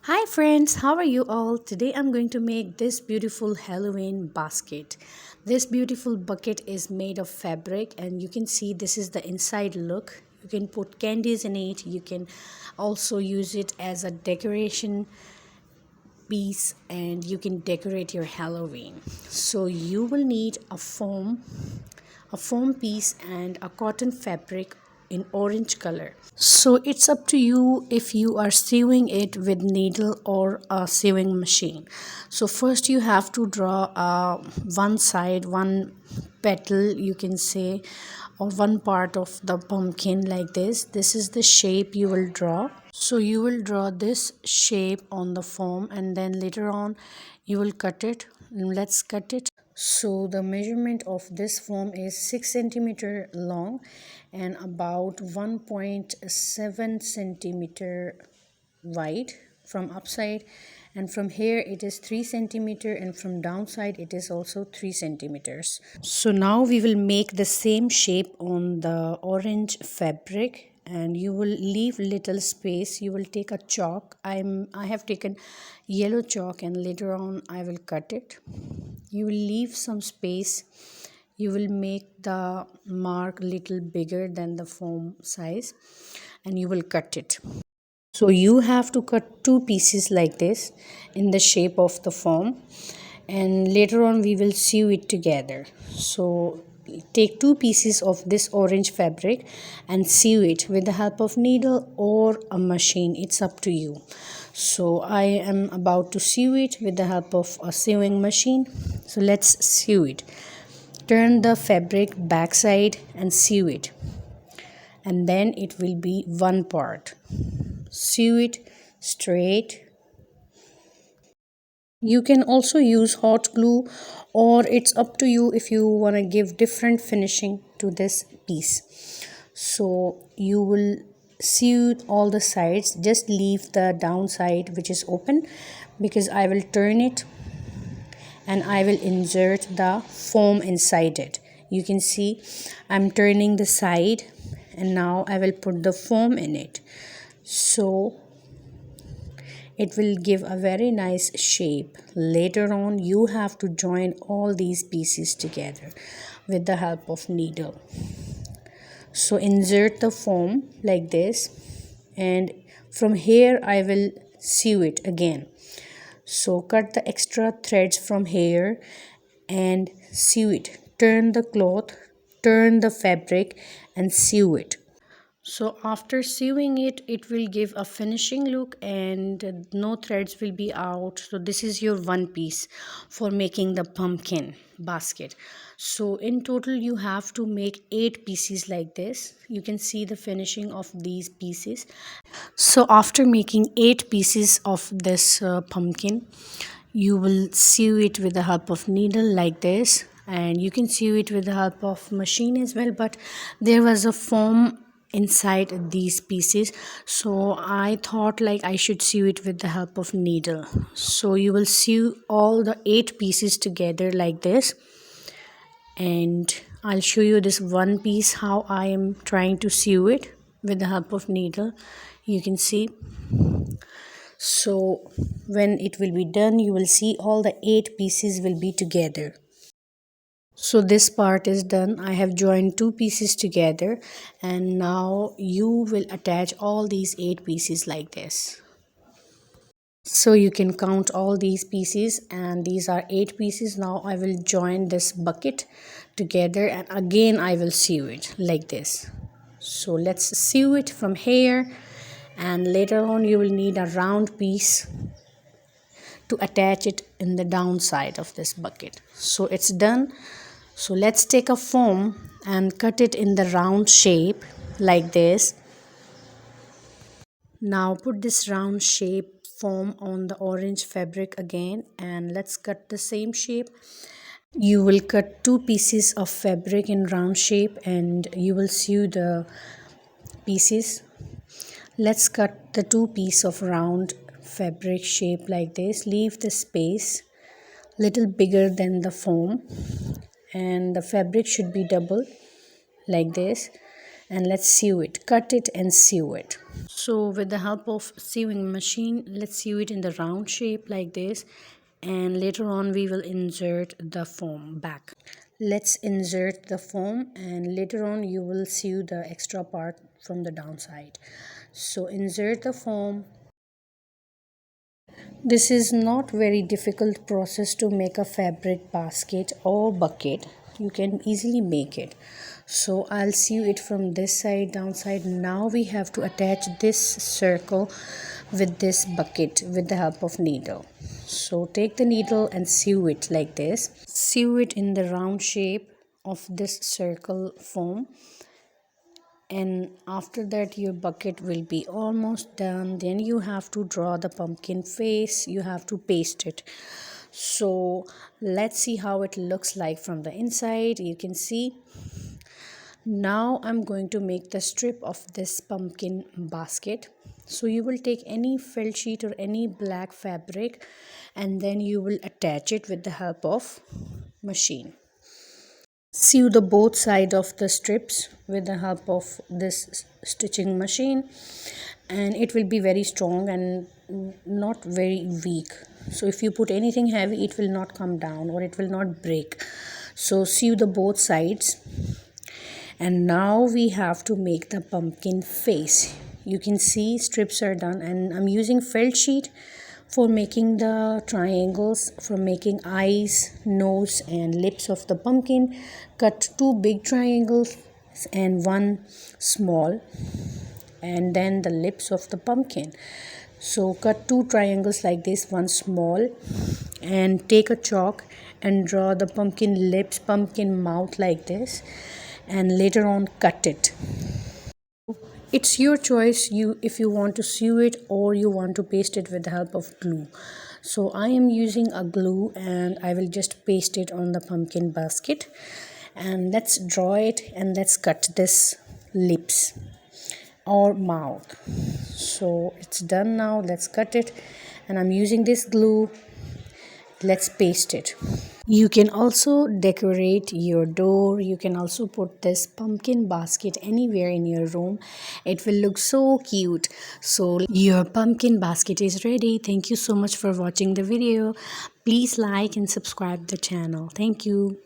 Hi friends, how are you all? Today I'm going to make this beautiful Halloween basket. This beautiful bucket is made of fabric and you can see this is the inside look. You can put candies in it. You can also use it as a decoration piece and you can decorate your Halloween. So you will need a foam piece and a cotton fabric in orange color. So it's up to you if you are sewing it with needle or a sewing machine. So first you have to draw one side, one petal you can say, or one part of the pumpkin like this. This is the shape you will draw. So you will draw this shape on the foam and then later on you will cut it. Let's cut it. So the measurement of this foam is 6 centimeter long and about 1.7 centimeter wide from upside, and from here it is 3 centimeter and from downside it is also 3 centimeters. So now we will make the same shape on the orange fabric and you will leave little space. You will take a chalk. I have taken yellow chalk and later on I will cut it. You will leave some space. You will make the mark little bigger than the foam size and you will cut it. So you have to cut two pieces like this in the shape of the foam and later on we will sew it together. So take two pieces of this orange fabric and sew it with the help of needle or a machine. It's up to you. So I am about to sew it with the help of a sewing machine. So let's sew it. Turn the fabric backside and sew it, and then it will be one part. Sew it straight. You can also use hot glue, or it's up to you if you want to give different finishing to this piece. So you will sew all the sides, just leave the downside which is open because I will turn it and I will insert the foam inside it. You can see I'm turning the side and now I will put the foam in it. So it will give a very nice shape. Later on you have to join all these pieces together with the help of needle. So insert the foam like this and from here I will sew it again. So cut the extra threads from here and sew it. Turn the cloth, turn the fabric and sew it. So after sewing it, it will give a finishing look and no threads will be out. So this is your one piece for making the pumpkin basket. So in total you have to make 8 pieces like this. You can see the finishing of these pieces. So after making 8 pieces of this pumpkin, you will sew it with the help of needle like this, and you can sew it with the help of machine as well, but there was a foam inside these pieces, so I thought like I should sew it with the help of needle. So you will sew all the 8 pieces together like this, and I'll show you this one piece how I am trying to sew it with the help of needle. You can see. So when it will be done, you will see all the 8 pieces will be together. So this part is done. I have joined 2 pieces together and now you will attach all these 8 pieces like this. So you can count all these pieces and these are 8 pieces. Now I will join this bucket together and again I will sew it like this. So let's sew it from here, and later on you will need a round piece to attach it in the downside of this bucket. So it's done. So let's take a foam and cut it in the round shape like this. Now put this round shape foam on the orange fabric again and let's cut the same shape. You will cut 2 pieces of fabric in round shape and you will sew the pieces. Let's cut the 2 pieces of round fabric shape like this. Leave the space little bigger than the foam and the fabric should be double like this, and let's sew it. Cut it and sew it. So with the help of sewing machine, let's sew it in the round shape like this, and later on we will insert the foam back. Let's insert the foam, and later on you will sew the extra part from the downside. So insert the foam. This is not very difficult process to make a fabric basket or bucket. You can easily make it. So I'll sew it from this side, downside. Now we have to attach this circle with this bucket with the help of needle. So take the needle and sew it like this. Sew it in the round shape of this circle foam, and after that your bucket will be almost done. Then you have to draw the pumpkin face, you have to paste it. So let's see how it looks like from the inside. You can see. Now I'm going to make the strip of this pumpkin basket. So you will take any felt sheet or any black fabric, and then you will attach it with the help of machine. Sew the both sides of the strips with the help of this stitching machine, and it will be very strong and not very weak. So if you put anything heavy, it will not come down or it will not break. So sew the both sides, and now we have to make the pumpkin face. You can see strips are done, and I'm using felt sheet for making the triangles, for making eyes, nose and lips of the pumpkin. Cut 2 big triangles and 1 small, and then the lips of the pumpkin. So cut 2 triangles like this, 1 small, and take a chalk and draw the pumpkin lips, pumpkin mouth like this, and later on cut it. It's your choice, you if you want to sew it or you want to paste it with the help of glue. So I am using a glue, and I will just paste it on the pumpkin basket. And let's draw it, and let's cut this lips or mouth. So it's done now. Let's cut it, and I'm using this glue. Let's paste it. You can also decorate your door. You can also put this pumpkin basket anywhere in your room. It will look so cute. So your pumpkin basket is ready. Thank you so much for watching the video. Please like and subscribe the channel. Thank you.